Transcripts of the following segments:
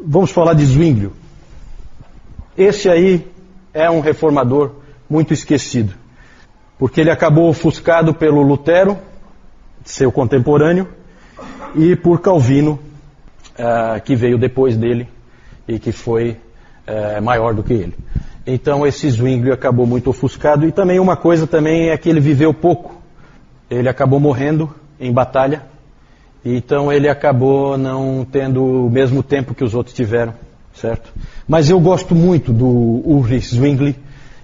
Vamos falar de Zwinglio. Esse aí é um reformador muito esquecido, porque ele acabou ofuscado pelo Lutero, seu contemporâneo, e por Calvino, que veio depois dele e que foi maior do que ele. Então esse Zwinglio acabou muito ofuscado. E também uma coisa também é que ele viveu pouco. Ele acabou morrendo em batalha, então ele acabou não tendo o mesmo tempo que os outros tiveram, certo? Mas eu gosto muito do Ulrich Zwingli.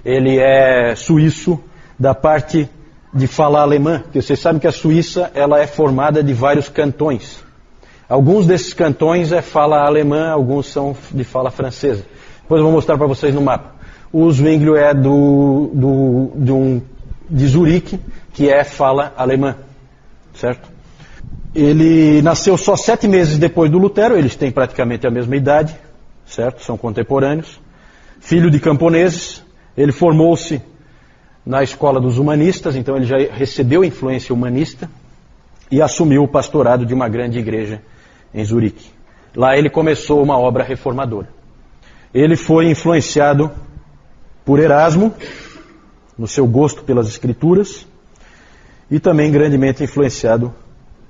Ele é suíço da parte de fala alemã, porque vocês sabem que a Suíça ela é formada de vários cantões. Alguns desses cantões é fala alemã, alguns são de fala francesa. Depois eu vou mostrar para vocês no mapa. O Zwinglio é de Zurique, que é fala alemã, certo? Ele nasceu só 7 meses depois do Lutero, eles têm praticamente a mesma idade, certo? São contemporâneos. Filho de camponeses, ele formou-se na escola dos humanistas, então ele já recebeu influência humanista e assumiu o pastorado de uma grande igreja em Zurique. Lá ele começou uma obra reformadora. Ele foi influenciado por Erasmo, no seu gosto pelas escrituras, e também grandemente influenciado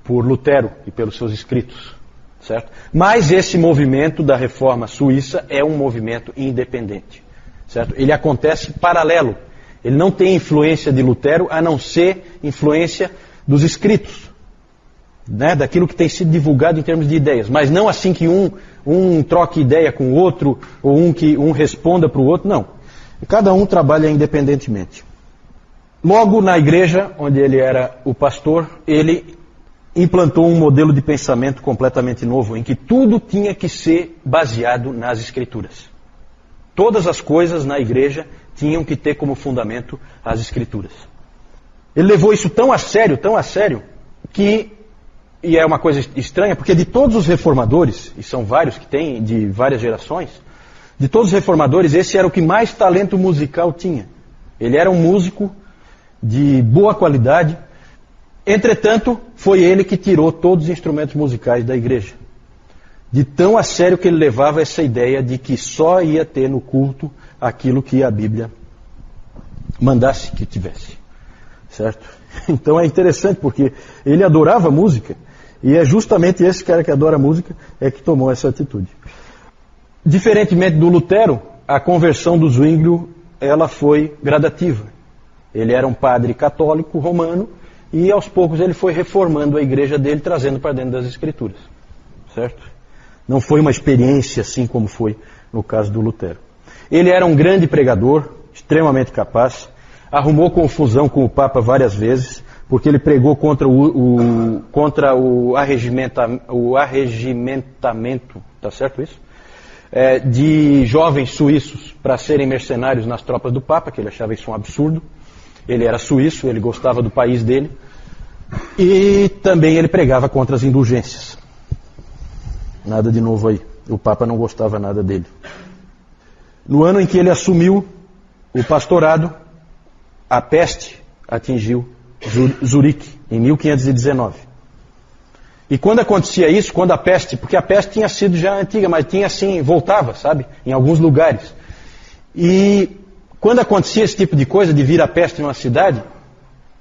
por Lutero e pelos seus escritos, certo? Mas esse movimento da reforma suíça é um movimento independente, certo? Ele acontece paralelo. Ele não tem influência de Lutero, a não ser influência dos escritos, né? Daquilo que tem sido divulgado em termos de ideias. Mas não assim que um troque ideia com o outro, ou que um responda para o outro, não. Cada um trabalha independentemente. Logo na igreja, onde ele era o pastor, ele implantou um modelo de pensamento completamente novo, em que tudo tinha que ser baseado nas Escrituras. Todas as coisas na igreja tinham que ter como fundamento as Escrituras. Ele levou isso tão a sério, que, e é uma coisa estranha, porque de todos os reformadores, e são vários que tem, de várias gerações, de todos os reformadores, esse era o que mais talento musical tinha. Ele era um músico de boa qualidade. Entretanto, foi ele que tirou todos os instrumentos musicais da igreja. De tão a sério que ele levava essa ideia de que só ia ter no culto aquilo que a Bíblia mandasse que tivesse. Certo? Então é interessante porque ele adorava música, e é justamente esse cara que adora música é que tomou essa atitude. Diferentemente do Lutero, a conversão do Zwinglio ela foi gradativa. Ele era um padre católico romano, e aos poucos ele foi reformando a igreja dele, trazendo para dentro das Escrituras. Certo? Não foi uma experiência assim como foi no caso do Lutero. Ele era um grande pregador, extremamente capaz, arrumou confusão com o Papa várias vezes, porque ele pregou contra o arregimentamento, tá certo isso? De jovens suíços para serem mercenários nas tropas do Papa, que ele achava isso um absurdo. Ele era suíço, ele gostava do país dele. E também ele pregava contra as indulgências. Nada de novo aí. O Papa não gostava nada dele. No ano em que ele assumiu o pastorado, a peste atingiu Zurique, em 1519. E quando acontecia isso, quando a peste, porque a peste tinha sido já antiga, mas tinha assim, voltava, sabe, em alguns lugares. E quando acontecia esse tipo de coisa, de vir a peste numa cidade,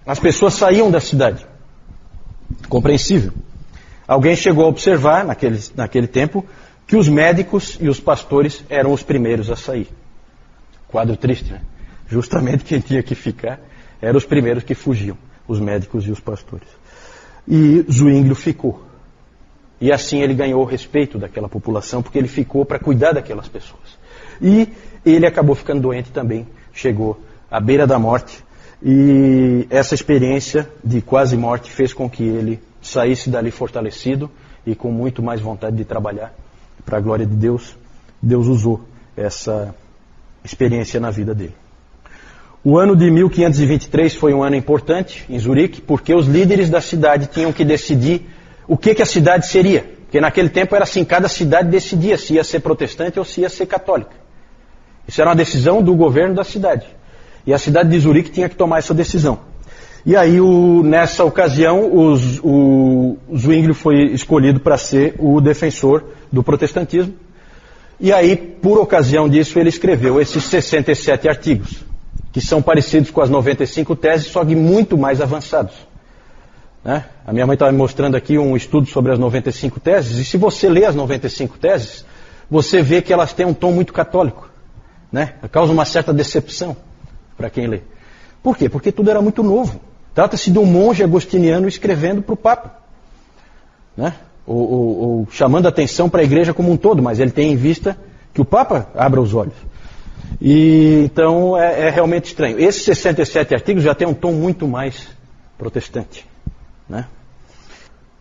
as pessoas saíam da cidade. Compreensível. Alguém chegou a observar, naquele tempo, que os médicos e os pastores eram os primeiros a sair. Quadro triste, né? Justamente quem tinha que ficar eram os primeiros que fugiam, os médicos e os pastores. E Zwinglio ficou. E assim ele ganhou o respeito daquela população, porque ele ficou para cuidar daquelas pessoas. E ele acabou ficando doente também, chegou à beira da morte, e essa experiência de quase morte fez com que ele saísse dali fortalecido e com muito mais vontade de trabalhar para a glória de Deus. Deus usou essa experiência na vida dele. O ano de 1523 foi um ano importante em Zurique, porque os líderes da cidade tinham que decidir o que a cidade seria. Porque naquele tempo era assim, cada cidade decidia se ia ser protestante ou se ia ser católica. Isso era uma decisão do governo da cidade. E a cidade de Zurique tinha que tomar essa decisão. E aí, nessa ocasião, o Zwinglio foi escolhido para ser o defensor do protestantismo, E aí, por ocasião disso, ele escreveu esses 67 artigos, que são parecidos com as 95 teses, só que muito mais avançados. Né? A minha mãe estava me mostrando aqui um estudo sobre as 95 teses, e se você lê as 95 teses, você vê que elas têm um tom muito católico. Né? Causa uma certa decepção para quem lê. Por quê? Porque tudo era muito novo. Trata-se de um monge agostiniano escrevendo para o Papa. Né? Ou chamando a atenção para a igreja como um todo, mas ele tem em vista que o Papa abra os olhos. E então é realmente estranho. Esses 67 artigos já têm um tom muito mais protestante. Né?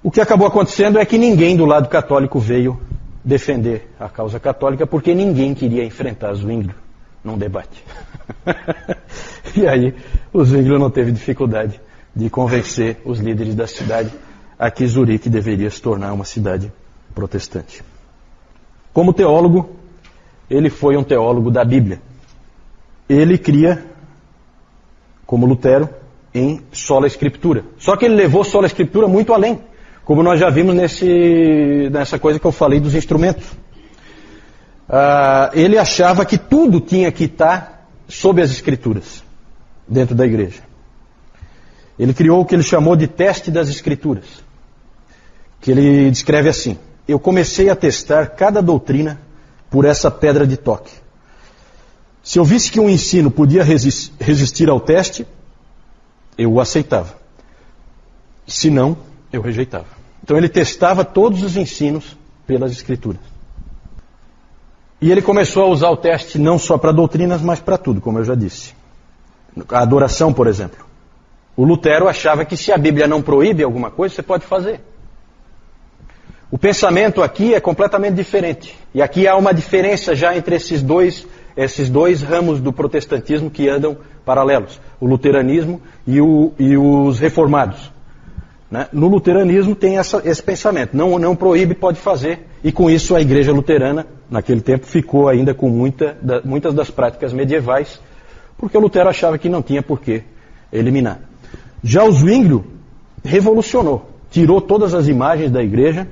O que acabou acontecendo é que ninguém do lado católico veio defender a causa católica, porque ninguém queria enfrentar Zwinglio num debate. E aí o Zwinglio não teve dificuldade de convencer os líderes da cidade a que Zurique deveria se tornar uma cidade protestante. Como teólogo, ele foi um teólogo da Bíblia. Ele cria, como Lutero, em sola escritura. Só que ele levou sola escritura muito além, como nós já vimos nessa coisa que eu falei dos instrumentos. Ele achava que tudo tinha que estar sob as escrituras, dentro da igreja. Ele criou o que ele chamou de teste das escrituras, que ele descreve assim: eu comecei a testar cada doutrina por essa pedra de toque. Se eu visse que um ensino podia resistir ao teste, eu o aceitava. Se não, eu rejeitava. Então ele testava todos os ensinos pelas escrituras. E ele começou a usar o teste não só para doutrinas, mas para tudo, como eu já disse. A adoração, por exemplo. O Lutero achava que se a Bíblia não proíbe alguma coisa, você pode fazer. O pensamento aqui é completamente diferente. E aqui há uma diferença já entre esses dois ramos do protestantismo que andam paralelos. O luteranismo e os reformados. Né? No luteranismo tem esse pensamento. Não proíbe, pode fazer. E com isso a igreja luterana, naquele tempo, ficou ainda com muitas das práticas medievais, porque o Lutero achava que não tinha por que eliminar. Já o Zwinglio revolucionou. Tirou todas as imagens da igreja,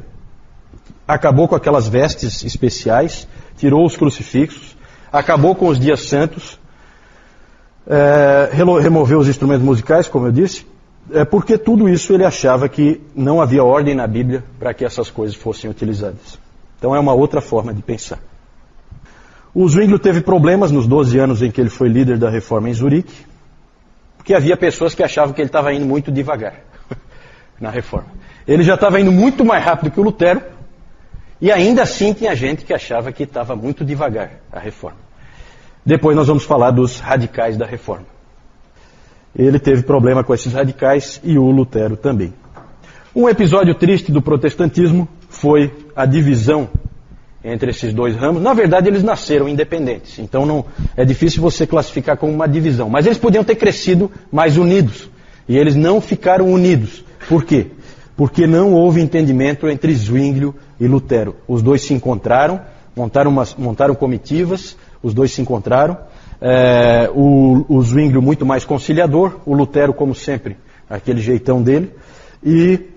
acabou com aquelas vestes especiais, tirou os crucifixos, acabou com os dias santos, removeu os instrumentos musicais, como eu disse, porque tudo isso ele achava que não havia ordem na Bíblia para que essas coisas fossem utilizadas. Então é uma outra forma de pensar. O Zwinglio teve problemas nos 12 anos em que ele foi líder da reforma em Zurique, porque havia pessoas que achavam que ele estava indo muito devagar na reforma. Ele já estava indo muito mais rápido que o Lutero, e ainda assim tinha gente que achava que estava muito devagar a reforma. Depois nós vamos falar dos radicais da reforma. Ele teve problema com esses radicais e o Lutero também. Um episódio triste do protestantismo foi a divisão entre esses dois ramos. Na verdade, eles nasceram independentes, então não é difícil você classificar como uma divisão. Mas eles podiam ter crescido mais unidos, e eles não ficaram unidos. Por quê? Porque não houve entendimento entre Zwinglio e Lutero. Os dois se encontraram, montaram comitivas, os dois se encontraram. O Zwinglio muito mais conciliador, o Lutero, como sempre, aquele jeitão dele. E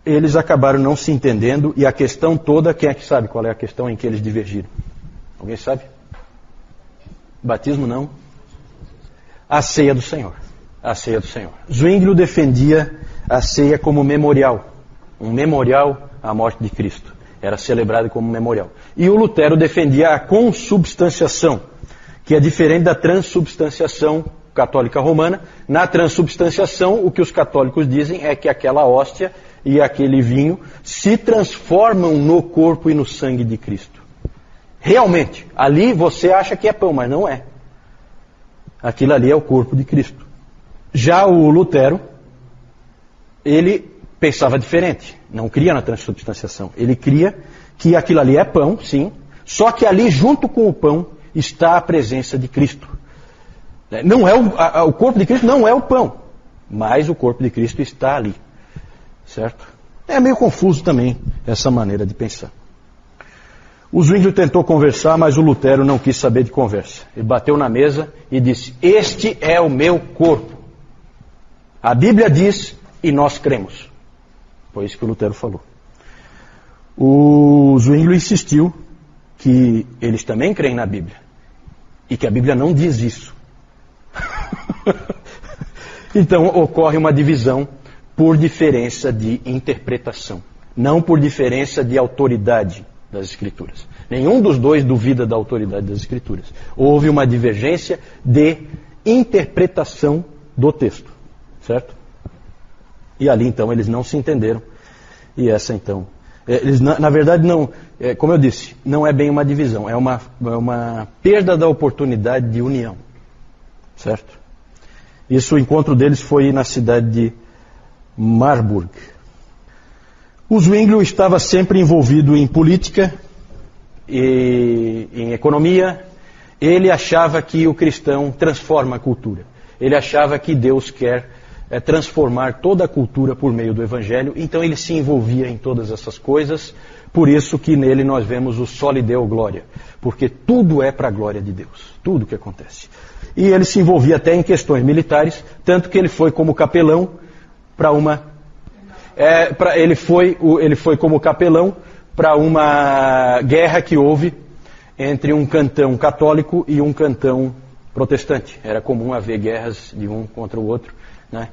eles acabaram não se entendendo, e a questão toda, quem é que sabe qual é a questão em que eles divergiram? Alguém sabe? Batismo não. A ceia do Senhor. A ceia do Senhor. Zwinglio defendia a ceia como memorial. Um memorial à morte de Cristo. Era celebrado como memorial. E o Lutero defendia a consubstanciação, que é diferente da transubstanciação católica romana. Na transubstanciação, o que os católicos dizem é que aquela hóstia e aquele vinho se transformam no corpo e no sangue de Cristo. Realmente, ali você acha que é pão, mas não é. Aquilo ali é o corpo de Cristo. Já o Lutero, ele pensava diferente. Não cria na transubstanciação. Ele cria que aquilo ali é pão, sim, só que ali junto com o pão está a presença de Cristo. Não é o corpo de Cristo não é o pão, mas o corpo de Cristo está ali. Certo? É meio confuso também essa maneira de pensar. O Zwinglio tentou conversar, mas o Lutero não quis saber de conversa. Ele bateu na mesa e disse: este é o meu corpo. A Bíblia diz e nós cremos. Foi isso que o Lutero falou. O Zwinglio insistiu que eles também creem na Bíblia e que a Bíblia não diz isso. Então ocorre uma divisão por diferença de interpretação, não por diferença de autoridade das Escrituras. Nenhum dos dois duvida da autoridade das Escrituras. Houve uma divergência de interpretação do texto, certo? E ali então eles não se entenderam. E essa então, eles na verdade não, como eu disse, não é bem uma divisão, é uma perda da oportunidade de união, certo? Isso, o encontro deles foi na cidade de Marburg. O Zwinglio estava sempre envolvido em política e em economia. Ele achava que o cristão transforma a cultura. Ele achava que Deus quer transformar toda a cultura por meio do Evangelho. Então ele se envolvia em todas essas coisas. Por isso que nele nós vemos o soli Deo Glória. Porque tudo é para a glória de Deus. Tudo que acontece. E ele se envolvia até em questões militares. Tanto que ele foi como capelão para uma... ele foi como capelão para uma guerra que houve entre um cantão católico e um cantão protestante. Era comum haver guerras de um contra o outro, né?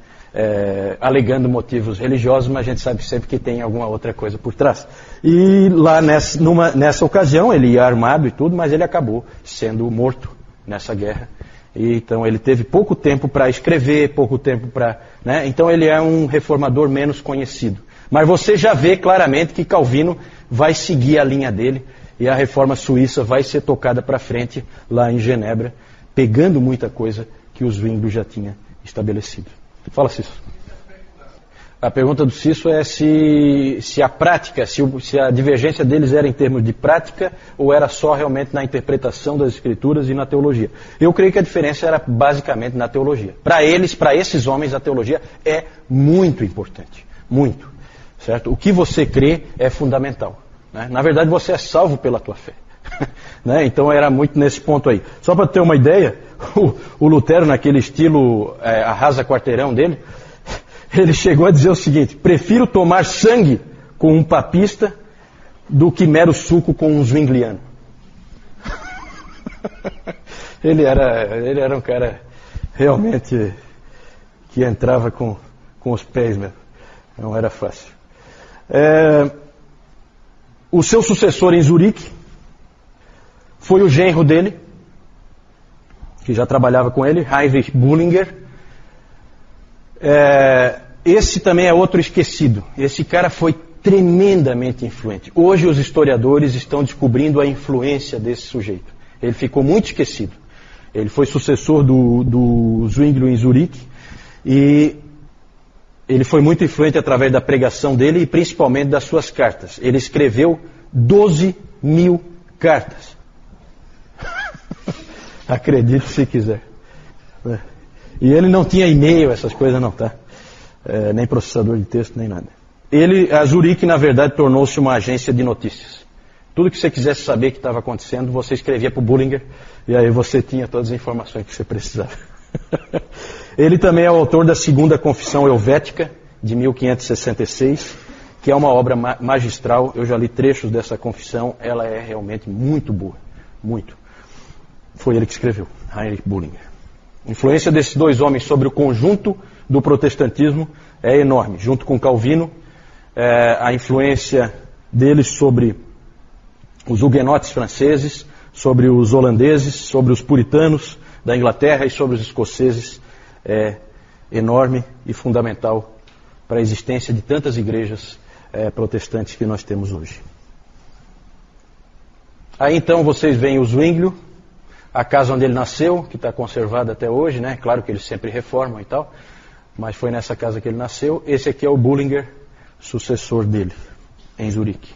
Alegando motivos religiosos, mas a gente sabe sempre que tem alguma outra coisa por trás. E lá nessa ocasião, ele ia armado e tudo, mas ele acabou sendo morto nessa guerra. E, então ele teve pouco tempo para escrever, pouco tempo para... né? Então ele é um reformador menos conhecido. Mas você já vê claramente que Calvino vai seguir a linha dele e a reforma suíça vai ser tocada para frente lá em Genebra, pegando muita coisa que o Zwinglio já tinha estabelecido. Fala, Cício. A pergunta do Cício é se a prática, se a divergência deles era em termos de prática ou era só realmente na interpretação das Escrituras e na teologia. Eu creio que a diferença era basicamente na teologia. Para eles, para esses homens, a teologia é muito importante. Muito. Certo? O que você crê é fundamental. Né? Na verdade, você é salvo pela tua fé. Né? Então era muito nesse ponto aí. Só para ter uma ideia, o Lutero, naquele estilo arrasa quarteirão dele, ele chegou a dizer o seguinte: prefiro tomar sangue com um papista do que mero suco com um zwingliano. Ele era um cara realmente que entrava com os pés mesmo. Não era fácil. O seu sucessor em Zurique foi o genro dele, que já trabalhava com ele, Heinrich Bullinger. Esse também é outro esquecido. Esse cara foi tremendamente influente. Hoje os historiadores estão descobrindo a influência desse sujeito. Ele ficou muito esquecido. Ele foi sucessor do Zwinglio em Zurique e ele foi muito influente através da pregação dele e principalmente das suas cartas. Ele escreveu 12.000 cartas. Acredite se quiser. E ele não tinha e-mail, essas coisas não, tá? Nem processador de texto, nem nada. A Zurique, na verdade, tornou-se uma agência de notícias. Tudo que você quisesse saber que estava acontecendo, você escrevia para o Bullinger, e aí você tinha todas as informações que você precisava. Ele também é o autor da Segunda Confissão Helvética, de 1566, que é uma obra magistral. Eu já li trechos dessa confissão, ela é realmente muito boa, muito. Foi ele que escreveu, Heinrich Bullinger. A influência desses dois homens sobre o conjunto do protestantismo é enorme. Junto com Calvino, a influência deles sobre os huguenotes franceses, sobre os holandeses, sobre os puritanos da Inglaterra e sobre os escoceses é enorme e fundamental para a existência de tantas igrejas protestantes que nós temos hoje. Aí então vocês veem o Zwinglio, a casa onde ele nasceu, que está conservada até hoje, né? Claro que eles sempre reformam e tal, mas foi nessa casa que ele nasceu. Esse aqui é o Bullinger, sucessor dele, em Zurique.